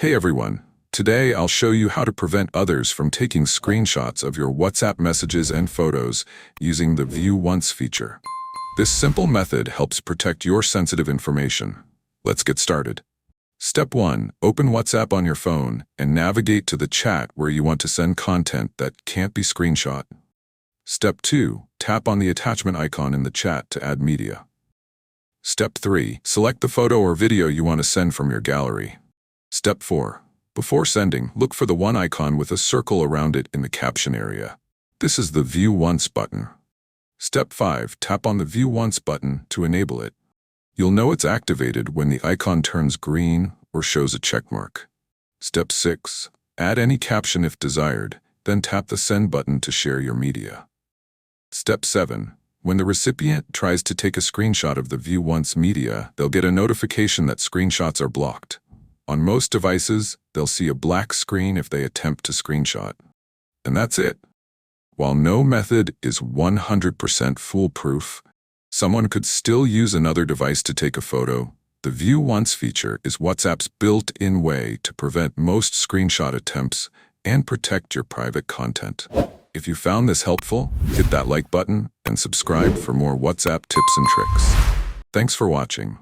Hey everyone, today I'll show you how to prevent others from taking screenshots of your WhatsApp messages and photos using the View Once feature. This simple method helps protect your sensitive information. Let's get started. Step 1. Open WhatsApp on your phone and navigate to the chat where you want to send content that can't be screenshot. Step 2. Tap on the attachment icon in the chat to add media. Step 3. Select the photo or video you want to send from your gallery. Step 4. Before sending, look for the one icon with a circle around it in the caption area. This is the View Once button. Step 5. Tap on the View Once button to enable it. You'll know it's activated when the icon turns green or shows a checkmark. Step 6. Add any caption if desired, then tap the Send button to share your media. Step 7. When the recipient tries to take a screenshot of the View Once media, they'll get a notification that screenshots are blocked. On most devices, they'll see a black screen if they attempt to screenshot. And that's it. While no method is 100% foolproof, someone could still use another device to take a photo. The View Once feature is WhatsApp's built-in way to prevent most screenshot attempts and protect your private content. If you found this helpful, hit that like button and subscribe for more WhatsApp tips and tricks. Thanks for watching.